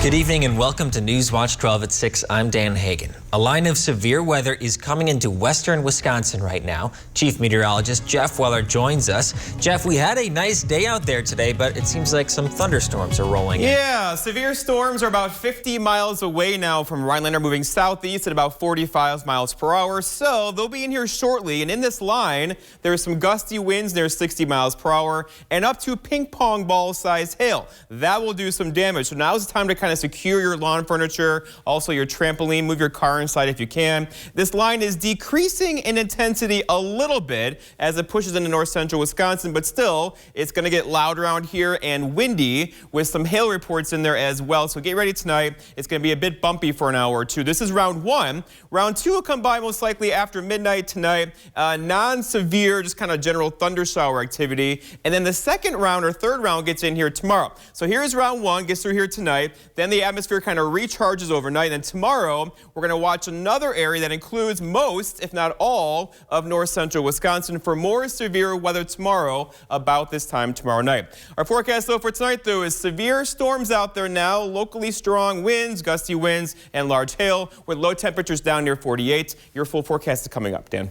Good evening and welcome to News Watch 12 at 6. I'm Dan Hagan. A line of severe weather is coming into western Wisconsin right now. Chief Meteorologist Jeff Weller joins us. Jeff, we had a nice day out there today, but it seems like some thunderstorms are rolling in. Yeah, severe storms are about 50 miles away now from Rhinelander, moving southeast at about 45 miles per hour. So they'll be in here shortly. And in this line, there's some gusty winds near 60 miles per hour and up to ping pong ball size hail. That will do some damage. So now's the time to kind of secure your lawn furniture, also your trampoline, move your car inside if you can. This line is decreasing in intensity a little bit as it pushes into north central Wisconsin, but still it's going to get loud around here and windy with some hail reports in there as well. So get ready tonight. It's going to be a bit bumpy for an hour or two. This is round one. Round two will come by most likely after midnight tonight. Non-severe, just kind of general thunder shower activity. And then the second round or third round gets in here tomorrow. So here's round one, gets through here tonight. Then the atmosphere kind of recharges overnight. And tomorrow, we're going to watch another area that includes most, if not all, of north central Wisconsin for more severe weather tomorrow about this time tomorrow night. Our forecast, though, for tonight, though, is severe storms out there now, locally strong winds, gusty winds, and large hail, with low temperatures down near 48. Your full forecast is coming up, Dan.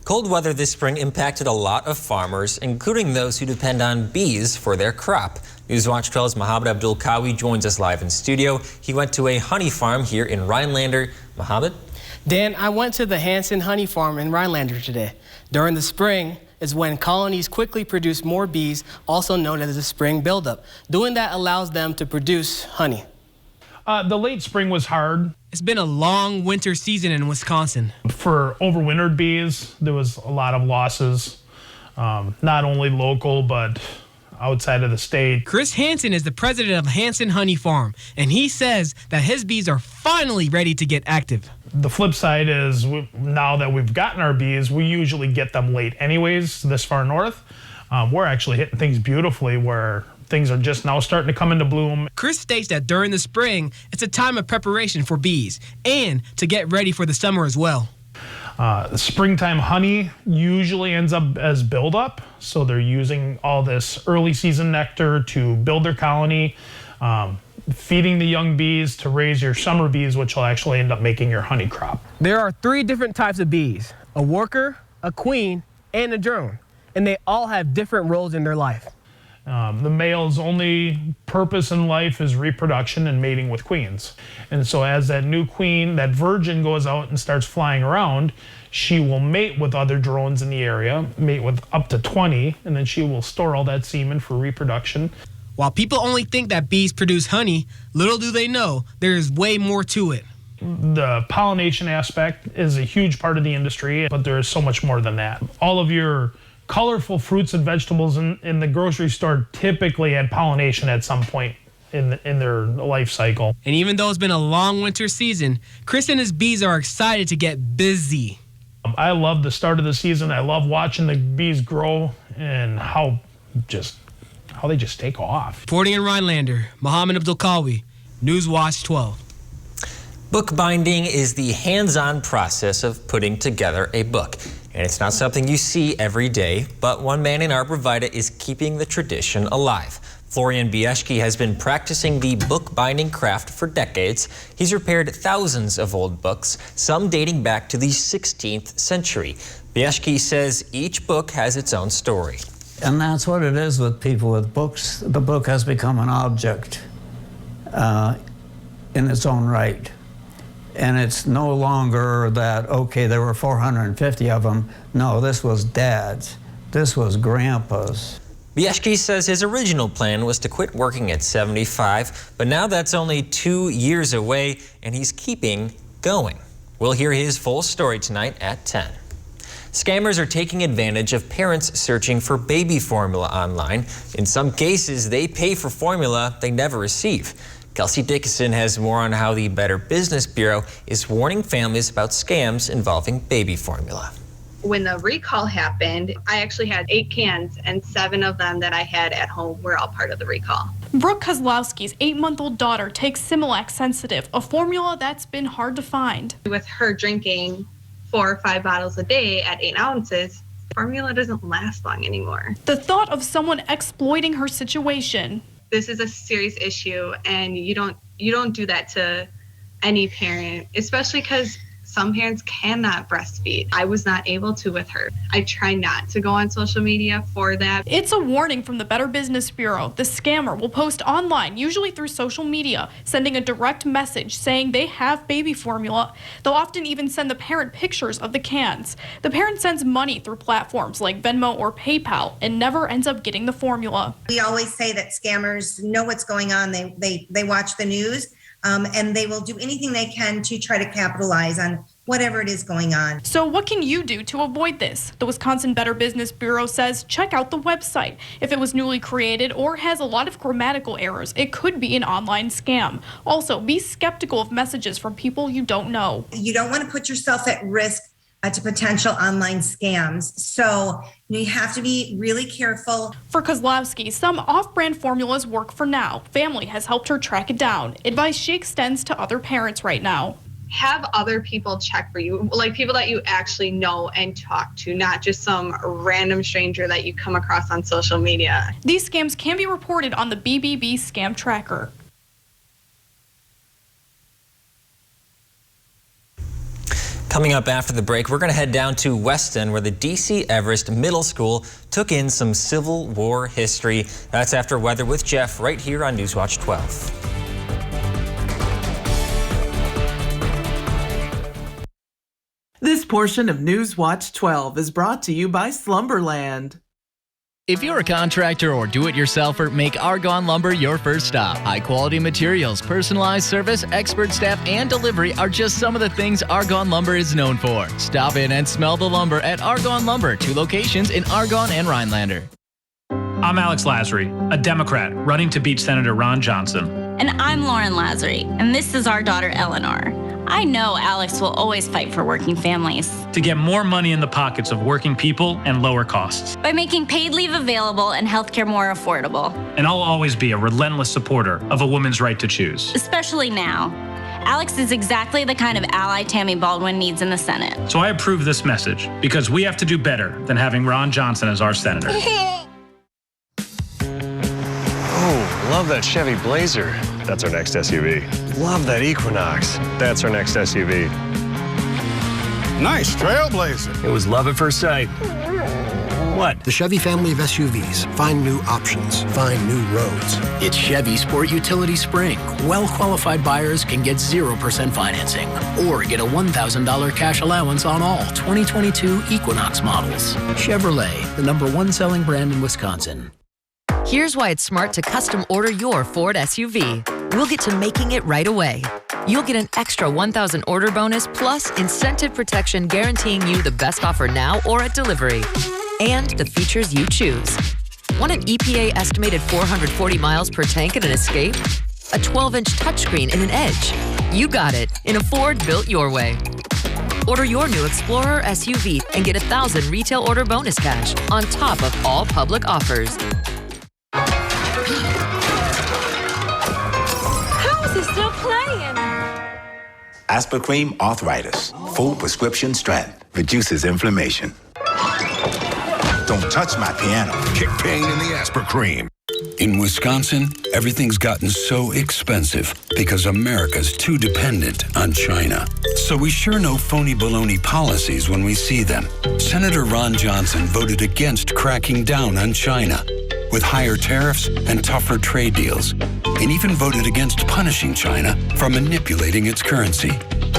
Cold weather this spring impacted a lot of farmers, including those who depend on bees for their crop. News Watch 12's Mohammed Abdul Kawi joins us live in studio. He went to a honey farm here in Rhinelander. Mohammed? Dan, I went to the Hansen Honey Farm in Rhinelander today. During the spring is when colonies quickly produce more bees, also known as the spring buildup. Doing that allows them to produce honey. The late spring was hard. It's been a long winter season in Wisconsin. For overwintered bees, there was a lot of losses, not only local, but outside of the state. Chris Hansen is the president of Hansen Honey Farm, and he says that his bees are finally ready to get active. The flip side is now that we've gotten our bees, we usually get them late anyways, this far north. We're actually hitting things beautifully where things are just now starting to come into bloom. Chris states that during the spring, it's a time of preparation for bees and to get ready for the summer as well. Springtime honey usually ends up as buildup, so they're using all this early season nectar to build their colony, feeding the young bees to raise your summer bees, which will actually end up making your honey crop. There are 3 different types of bees: a worker, a queen, and a drone, and they all have different roles in their life. The male's only purpose in life is reproduction and mating with queens. And so as that new queen, that virgin, goes out and starts flying around, she will mate with other drones in the area, mate with up to 20, and then she will store all that semen for reproduction. While people only think that bees produce honey, little do they know there is way more to it. The pollination aspect is a huge part of the industry, but there is so much more than that. All of your colorful fruits and vegetables in the grocery store typically had pollination at some point in their life cycle. And even though it's been a long winter season, Chris and his bees are excited to get busy. I love the start of the season. I love watching the bees grow and how they just take off. Reporting in Rhinelander, Mohammed Abdul Kawi, News Watch 12. Bookbinding is the hands-on process of putting together a book. And it's not something you see every day, but one man in Arborvita is keeping the tradition alive. Florian Bieszki has been practicing the bookbinding craft for decades. He's repaired thousands of old books, some dating back to the 16th century. Bieszki says each book has its own story. And that's what it is with people with books. The book has become an object in its own right. And it's no longer that, okay, there were 450 of them. No, this was Dad's. This was Grandpa's. Bieszki says his original plan was to quit working at 75, but now that's only 2 years away, and he's keeping going. We'll hear his full story tonight at 10. Scammers are taking advantage of parents searching for baby formula online. In some cases, they pay for formula they never receive. Kelsey Dickinson has more on how the Better Business Bureau is warning families about scams involving baby formula. When the recall happened, I actually had 8 cans, and 7 of them that I had at home were all part of the recall. Brooke Kozlowski's 8-month-old daughter takes Similac Sensitive, a formula that's been hard to find. With her drinking 4 or 5 bottles a day at 8 ounces, formula doesn't last long anymore. The thought of someone exploiting her situation This is a serious issue, and you don't do that to any parent, especially because some parents cannot breastfeed. I was not able to with her. I try not to go on social media for that. It's a warning from the Better Business Bureau. The scammer will post online, usually through social media, sending a direct message saying they have baby formula. They'll often even send the parent pictures of the cans. The parent sends money through platforms like Venmo or PayPal and never ends up getting the formula. We always say that scammers know what's going on. They watch the news. And they will do anything they can to try to capitalize on whatever it is going on. So what can you do to avoid this? The Wisconsin Better Business Bureau says check out the website. If it was newly created or has a lot of grammatical errors, it could be an online scam. Also, be skeptical of messages from people you don't know. You don't want to put yourself at risk to potential online scams. So you have to be really careful. For Kozlowski, some off-brand formulas work for now. Family has helped her track it down. Advice she extends to other parents right now. Have other people check for you, like people that you actually know and talk to, not just some random stranger that you come across on social media. These scams can be reported on the BBB Scam Tracker. Coming up after the break, we're going to head down to Weston, where the D.C. Everest Middle School took in some Civil War history. That's after Weather with Jeff right here on Newswatch 12. This portion of Newswatch 12 is brought to you by Slumberland. If you're a contractor or do-it-yourselfer, make Argonne Lumber your first stop. High-quality materials, personalized service, expert staff, and delivery are just some of the things Argonne Lumber is known for. Stop in and smell the lumber at Argonne Lumber, 2 locations in Argonne and Rhinelander. I'm Alex Lasry, a Democrat running to beat Senator Ron Johnson. And I'm Lauren Lasry, and this is our daughter Eleanor. I know Alex will always fight for working families. To get more money in the pockets of working people and lower costs. By making paid leave available and healthcare more affordable. And I'll always be a relentless supporter of a woman's right to choose. Especially now. Alex is exactly the kind of ally Tammy Baldwin needs in the Senate. So I approve this message because we have to do better than having Ron Johnson as our senator. Oh, love that Chevy Blazer. That's our next SUV. Love that Equinox. That's our next SUV. Nice Trailblazer. It was love at first sight. What? The Chevy family of SUVs. Find new options. Find new roads. It's Chevy Sport Utility Spring. Well-qualified buyers can get 0% financing or get a $1,000 cash allowance on all 2022 Equinox models. Chevrolet, the #1 selling brand in Wisconsin. Here's why it's smart to custom order your Ford SUV. We'll get to making it right away. You'll get an extra $1,000 order bonus plus incentive protection guaranteeing you the best offer now or at delivery. And the features you choose. Want an EPA estimated 440 miles per tank in an Escape? A 12-inch touchscreen in an Edge? You got it in a Ford built your way. Order your new Explorer SUV and get $1,000 retail order bonus cash on top of all public offers. How is he still playing? Aspercream Arthritis. Full prescription strength. Reduces inflammation. Don't touch my piano. Kick pain in the Aspercream. In Wisconsin, everything's gotten so expensive because America's too dependent on China. So we sure know phony baloney policies when we see them. Senator Ron Johnson voted against cracking down on China with higher tariffs and tougher trade deals, and even voted against punishing China for manipulating its currency.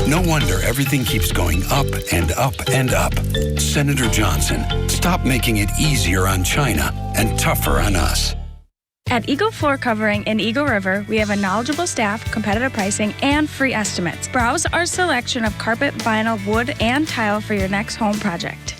No wonder everything keeps going up and up and up. Senator Johnson, stop making it easier on China and tougher on us. At Eagle Floor Covering in Eagle River, we have a knowledgeable staff, competitive pricing, and free estimates. Browse our selection of carpet, vinyl, wood, and tile for your next home project.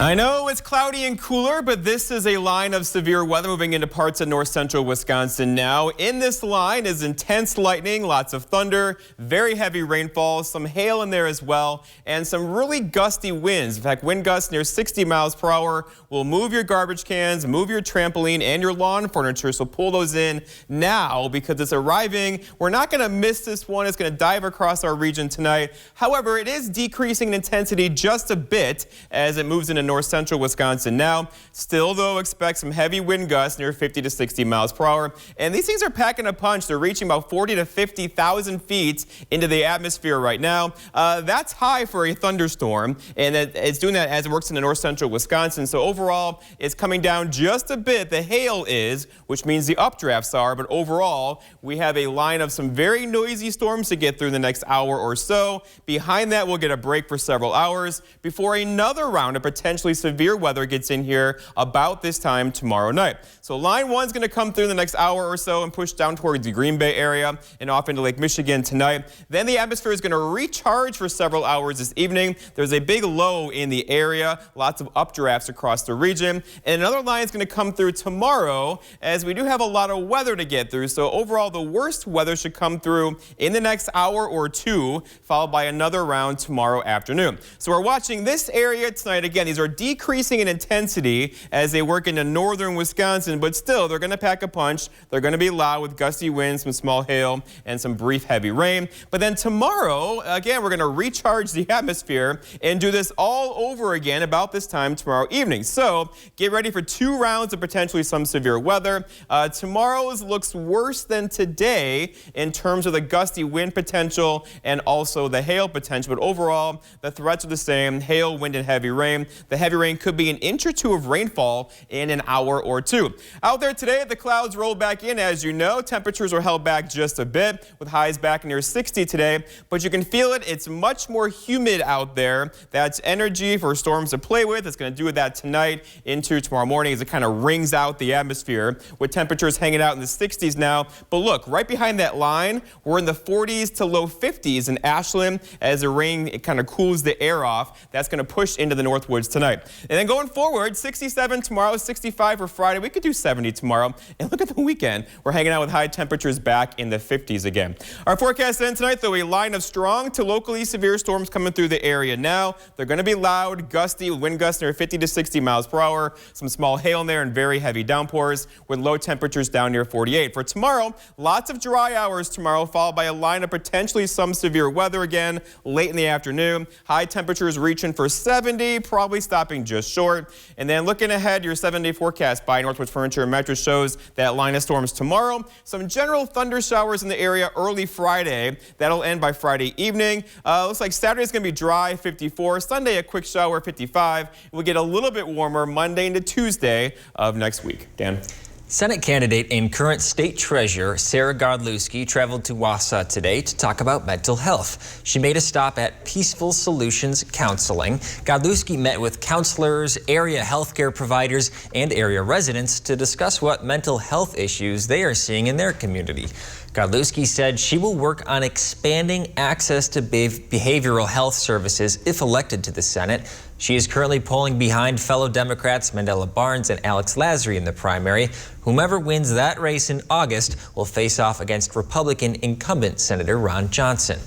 I know it's cloudy and cooler, but this is a line of severe weather moving into parts of north central Wisconsin now. In this line is intense lightning, lots of thunder, very heavy rainfall, some hail in there as well, and some really gusty winds. In fact, wind gusts near 60 miles per hour will move your garbage cans, move your trampoline and your lawn furniture, so pull those in now because it's arriving. We're not going to miss this one. It's going to dive across our region tonight. However, it is decreasing in intensity just a bit as it moves into north central Wisconsin now. Still, though, expect some heavy wind gusts near 50 to 60 miles per hour. And these things are packing a punch. They're reaching about 40 to 50,000 feet into the atmosphere right now. That's high for a thunderstorm, and it's doing that as it works into north central Wisconsin. So overall, it's coming down just a bit. The hail is, which means the updrafts are, but overall, we have a line of some very noisy storms to get through the next hour or so. Behind that, we'll get a break for several hours before another round of potentially severe weather gets in here about this time tomorrow night. So line 1's going to come through the next hour or so and push down towards the Green Bay area and off into Lake Michigan tonight. Then the atmosphere is going to recharge for several hours this evening. There's a big low in the area, lots of updrafts across the region. And another line is going to come through tomorrow as we do have a lot of weather to get through. So overall, the worst weather should come through in the next hour or two, followed by another round tomorrow afternoon. So we're watching this area tonight. Again, these are decreasing in intensity as they work into northern Wisconsin, but still they're going to pack a punch. They're going to be loud with gusty winds, some small hail, and some brief heavy rain. But then tomorrow, again, we're going to recharge the atmosphere and do this all over again about this time tomorrow evening. So get ready for 2 rounds of potentially some severe weather. Tomorrow's looks worse than today in terms of the gusty wind potential and also the hail potential. But overall, the threats are the same: hail, wind, and heavy rain. The heavy rain could be an inch or two of rainfall in an hour or two. Out there today, the clouds roll back in, as you know. Temperatures are held back just a bit with highs back near 60 today, but you can feel it. It's much more humid out there. That's energy for storms to play with. It's going to do that tonight into tomorrow morning as it kind of rings out the atmosphere with temperatures hanging out in the 60s now. But look, right behind that line, we're in the 40s to low 50s in Ashland as the rain kind of cools the air off. That's going to push into the Northwoods tonight. And then going forward, 67 tomorrow, 65 for Friday. We could do 70 tomorrow. And look at the weekend. We're hanging out with high temperatures back in the 50s again. Our forecast then tonight, though, a line of strong to locally severe storms coming through the area now. They're going to be loud, gusty, with wind gusts near 50 to 60 miles per hour. Some small hail in there and very heavy downpours with low temperatures down near 48. For tomorrow, lots of dry hours tomorrow, followed by a line of potentially some severe weather again late in the afternoon. High temperatures reaching for 70, probably stopping just short. And then looking ahead, your 7-day forecast by Northwoods Furniture and Mattress shows that line of storms tomorrow. Some general thunder showers in the area early Friday. That'll end by Friday evening. Looks like Saturday's going to be dry, 54. Sunday, a quick shower, 55. We'll get a little bit warmer Monday into Tuesday of next week. Dan? Senate candidate and current state treasurer Sarah Godlewski traveled to Wausau today to talk about mental health. She made a stop at Peaceful Solutions Counseling. Godlewski met with counselors, area healthcare providers, and area residents to discuss what mental health issues they are seeing in their community. Godlewski said she will work on expanding access to behavioral health services if elected to the Senate. She is currently polling behind fellow Democrats Mandela Barnes and Alex Lasry in the primary. Whomever wins that race in August will face off against Republican incumbent Senator Ron Johnson.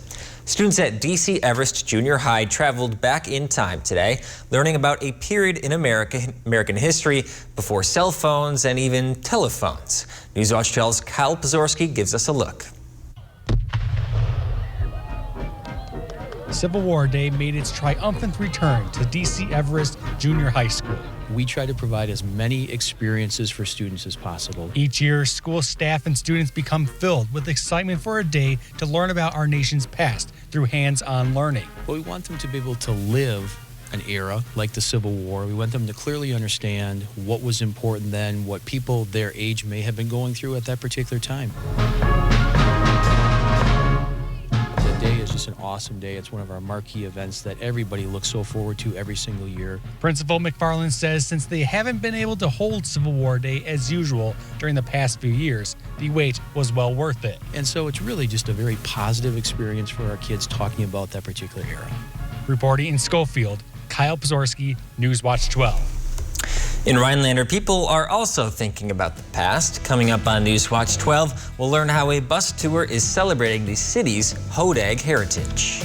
Students at D.C. Everest Junior High traveled back in time today, learning about a period in American history before cell phones and even telephones. Newswatch 12's Kyle Pazorski gives us a look. Civil War Day made its triumphant return to D.C. Everest Junior High School. We try to provide as many experiences for students as possible. Each year, school staff and students become filled with excitement for a day to learn about our nation's past through hands-on learning. But we want them to be able to live an era like the Civil War. We want them to clearly understand what was important then, what people their age may have been going through at that particular time. Day is just an awesome day. It's one of our marquee events that everybody looks so forward to every single year. Principal McFarland says since they haven't been able to hold Civil War Day as usual during the past few years, the wait was well worth it. And so it's really just a very positive experience for our kids talking about that particular era. Reporting in Schofield, Kyle Pazorski, Newswatch 12. In Rhinelander, people are also thinking about the past. Coming up on Newswatch 12, we'll learn how a bus tour is celebrating the city's Hodag heritage.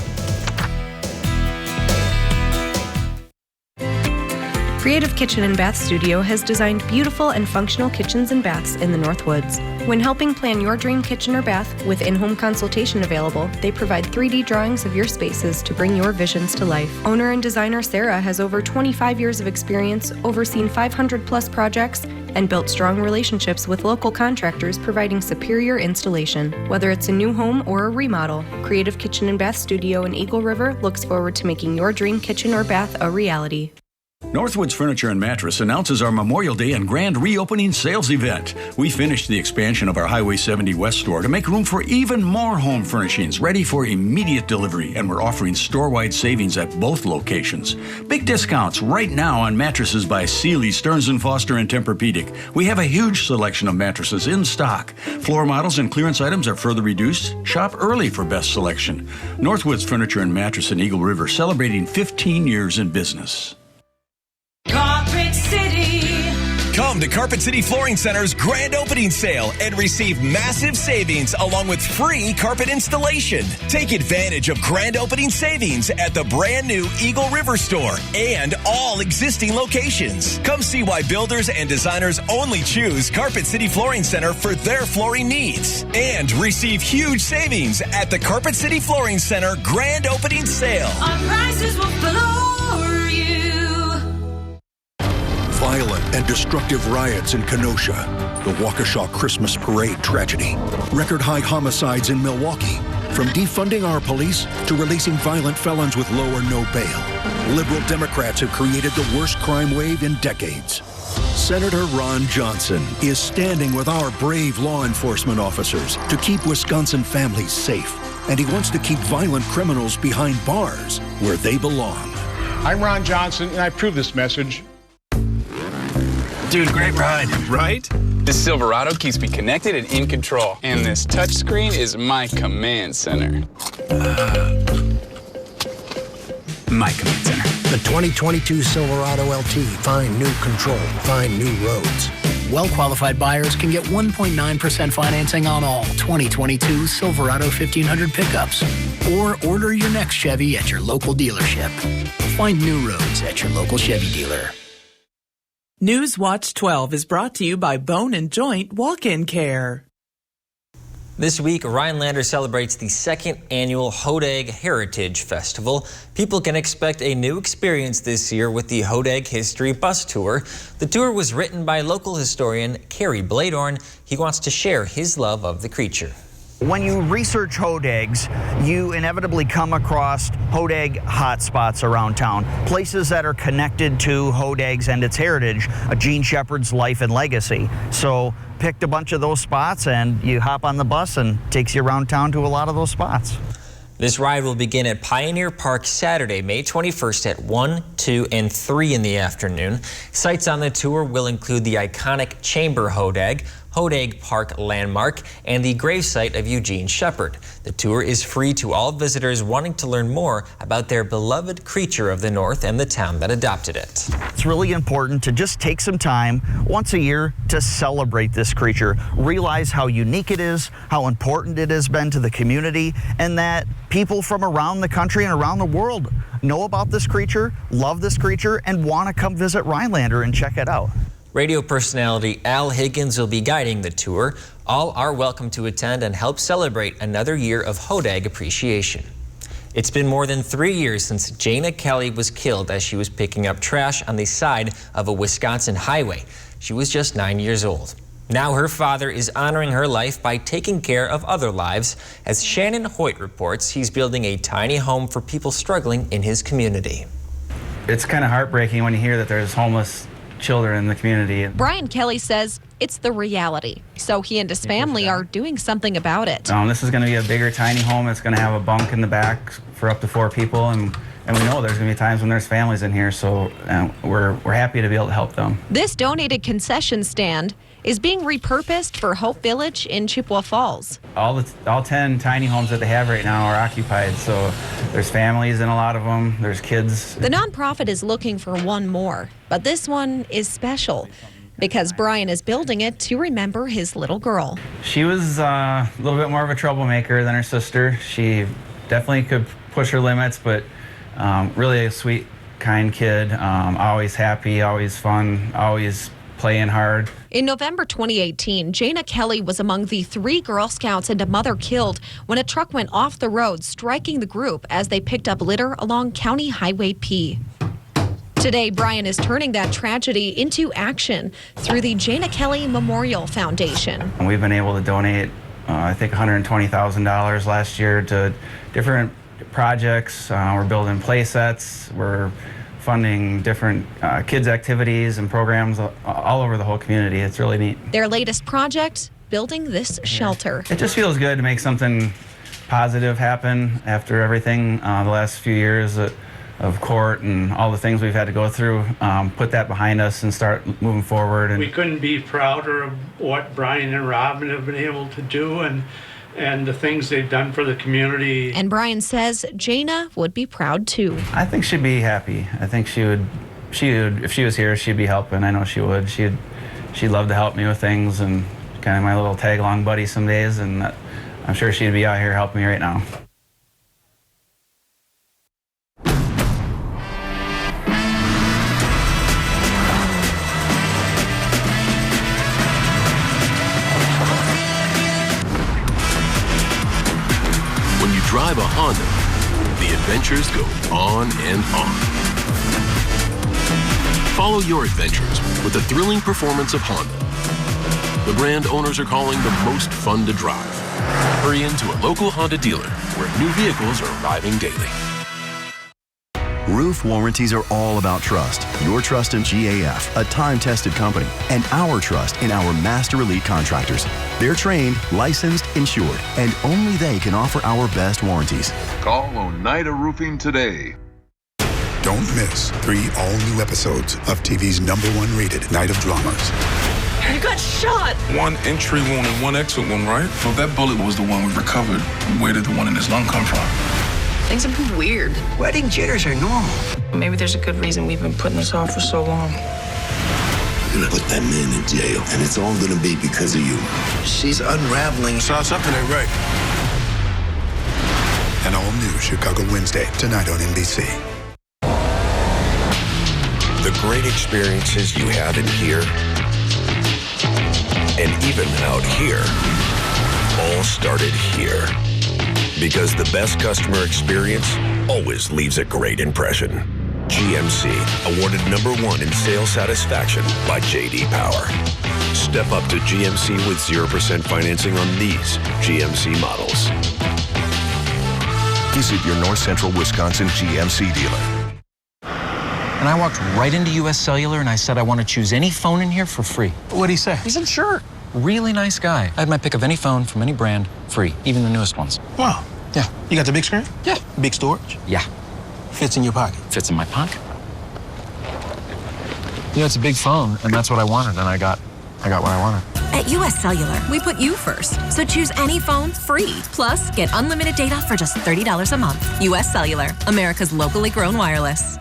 Creative Kitchen and Bath Studio has designed beautiful and functional kitchens and baths in the Northwoods. When helping plan your dream kitchen or bath with in-home consultation available, they provide 3D drawings of your spaces to bring your visions to life. Owner and designer Sarah has over 25 years of experience, overseen 500-plus projects, and built strong relationships with local contractors providing superior installation. Whether it's a new home or a remodel, Creative Kitchen and Bath Studio in Eagle River looks forward to making your dream kitchen or bath a reality. Northwoods Furniture and Mattress announces our Memorial Day and grand reopening sales event. We finished the expansion of our Highway 70 West store to make room for even more home furnishings ready for immediate delivery, and we're offering store-wide savings at both locations. Big discounts right now on mattresses by Sealy, Stearns & Foster, and Tempur-Pedic. We have a huge selection of mattresses in stock. Floor models and clearance items are further reduced. Shop early for best selection. Northwoods Furniture and Mattress in Eagle River, celebrating 15 years in business. Carpet City. Come to Carpet City Flooring Center's grand opening sale and receive massive savings along with free carpet installation. Take advantage of grand opening savings at the brand new Eagle River store and all existing locations. Come see why builders and designers only choose Carpet City Flooring Center for their flooring needs. And receive huge savings at the Carpet City Flooring Center grand opening sale. Our prices will floor you. Violent and destructive riots in Kenosha, the Waukesha Christmas Parade tragedy, record-high homicides in Milwaukee, from defunding our police to releasing violent felons with low or no bail. Liberal Democrats have created the worst crime wave in decades. Senator Ron Johnson is standing with our brave law enforcement officers to keep Wisconsin families safe, and he wants to keep violent criminals behind bars where they belong. I'm Ron Johnson, and I approve this message. Dude, great ride. Right? This Silverado keeps me connected and in control. And this touchscreen is my command center. My command center. The 2022 Silverado LT. Find new control. Find new roads. Well-qualified buyers can get 1.9% financing on all 2022 Silverado 1500 pickups. Or order your next Chevy at your local dealership. Find new roads at your local Chevy dealer. Newswatch 12 is brought to you by Bone and Joint Walk-In Care. This week, Rhinelander celebrates the second annual Hodag Heritage Festival. People can expect a new experience this year with the Hodag History Bus Tour. The tour was written by local historian Kerry Bladorn. He wants to share his love of the creature. When you research Hodags, you inevitably come across Hodag hotspots around town, places that are connected to Hodags and its heritage, Gene Shepherd's life and legacy. So picked a bunch of those spots and you hop on the bus and takes you around town to a lot of those spots. This ride will begin at Pioneer Park Saturday, May 21st at 1, 2, and 3 in the afternoon. Sites on the tour will include the iconic Chamber Hodag, Hodag Park Landmark, and the gravesite of Eugene Shepherd. The tour is free to all visitors wanting to learn more about their beloved creature of the North and the town that adopted it. It's really important to just take some time once a year to celebrate this creature, realize how unique it is, how important it has been to the community, and that people from around the country and around the world know about this creature, love this creature, and want to come visit Rhinelander and check it out. Radio personality Al Higgins will be guiding the tour. All are welcome to attend and help celebrate another year of Hodag appreciation. It's been more than 3 years since Jana Kelly was killed as she was picking up trash on the side of a Wisconsin highway. She was just 9 years old. Now her father is honoring her life by taking care of other lives. As Shannon Hoyt reports, he's building a tiny home for people struggling in his community. It's kind of heartbreaking when you hear that there's homeless children in the community. Brian Kelly says it's the reality, so he and his family are doing something about it. This is going to be a bigger tiny home. It's going to have a bunk in the back for up to 4 people, and we know there's going to be times when there's families in here, so we're happy to be able to help them. This donated concession stand is being repurposed for Hope Village in Chippewa Falls. All 10 tiny homes that they have right now are occupied, so there's families in a lot of them, there's kids. The nonprofit is looking for one more, but this one is special because Brian is building it to remember his little girl. She was a little bit more of a troublemaker than her sister. She definitely could push her limits, but really a sweet, kind kid, always happy, always fun, always playing hard. In November 2018, Jana Kelly was among the 3 Girl Scouts and a mother killed when a truck went off the road, striking the group as they picked up litter along County Highway P. Today, Brian is turning that tragedy into action through the Jana Kelly Memorial Foundation. And we've been able to donate, I think, $120,000 last year to different projects. We're building play sets. We're funding different kids' activities and programs all over the whole community. It's really neat. Their latest project, building this shelter. It just feels good to make something positive happen after everything the last few years of court and all the things we've had to go through. Put that behind us and start moving forward. And we couldn't be prouder of what Brian and Robin have been able to do and the things they've done for the community. And Brian says Jana would be proud too. I think she'd be happy. I think she would, if she was here, she'd be helping. I know she would. She'd love to help me with things and kind of my little tag-along buddy some days, and I'm sure she'd be out here helping me right now. Drive a Honda, the adventures go on and on. Follow your adventures with the thrilling performance of Honda. The brand owners are calling the most fun to drive. Hurry into a local Honda dealer where new vehicles are arriving daily. Roof warranties are all about trust. Your trust in GAF, a time-tested company, and our trust in our Master Elite contractors. They're trained, licensed, insured, and only they can offer our best warranties. Call Oneida Roofing today. Don't miss 3 all-new episodes of TV's #1 rated Night of Dramas. You got shot! 1 entry wound and 1 exit wound, right? Well, that bullet was the one we recovered. Where did the one in his lung come from? Things have been weird. Wedding jitters are normal. Maybe there's a good reason we've been putting this off for so long. You're gonna put that man in jail, and it's all gonna be because of you. She's unraveling. Saw something ain't right. An all-new Chicago Wednesday, tonight on NBC. The great experiences you have in here, and even out here, all started here. Because the best customer experience always leaves a great impression. GMC, awarded #1 in sales satisfaction by J.D. Power. Step up to GMC with 0% financing on these GMC models. Visit your North Central Wisconsin GMC dealer. And I walked right into U.S. Cellular and I said I want to choose any phone in here for free. What'd he say? He said, sure. Really nice guy. I had my pick of any phone from any brand, free, even the newest ones. Wow. Yeah. You got the big screen? Yeah. Big storage? Yeah. Fits in your pocket? Fits in my pocket. You know, it's a big phone, and that's what I wanted, and I got what I wanted. At U.S. Cellular, we put you first. So choose any phone free. Plus, get unlimited data for just $30 a month. U.S. Cellular, America's locally grown wireless.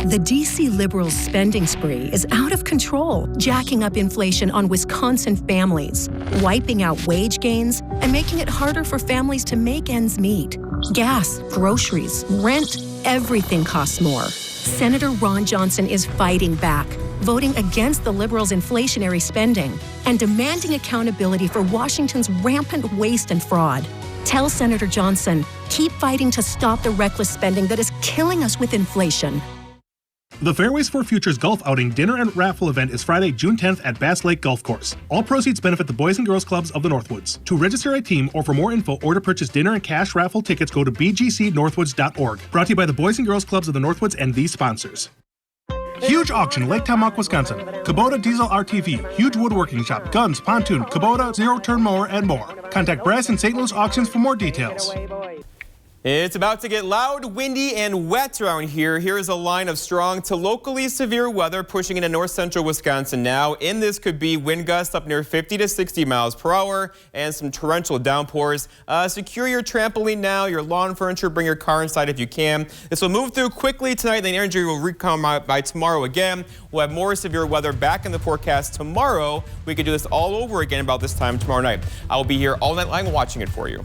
The D.C. Liberals' spending spree is out of control, jacking up inflation on Wisconsin families, wiping out wage gains, and making it harder for families to make ends meet. Gas, groceries, rent, everything costs more. Senator Ron Johnson is fighting back, voting against the Liberals' inflationary spending and demanding accountability for Washington's rampant waste and fraud. Tell Senator Johnson, keep fighting to stop the reckless spending that is killing us with inflation. The Fairways for Futures Golf Outing Dinner and Raffle event is Friday, June 10th at Bass Lake Golf Course. All proceeds benefit the Boys and Girls Clubs of the Northwoods. To register a team or for more info or to purchase dinner and cash raffle tickets, go to bgcnorthwoods.org. Brought to you by the Boys and Girls Clubs of the Northwoods and these sponsors. Huge auction, Lake Tamawk, Wisconsin. Kubota Diesel RTV, huge woodworking shop, guns, pontoon, Kubota, zero-turn mower, and more. Contact Brass and St. Louis Auctions for more details. It's about to get loud, windy, and wet around here. Here is a line of strong to locally severe weather pushing into north central Wisconsin now. In this could be wind gusts up near 50 to 60 miles per hour and some torrential downpours. Secure your trampoline now, your lawn furniture, bring your car inside if you can. This will move through quickly tonight, then energy will recome by tomorrow again. We'll have more severe weather back in the forecast tomorrow. We could do this all over again about this time tomorrow night. I will be here all night long watching it for you.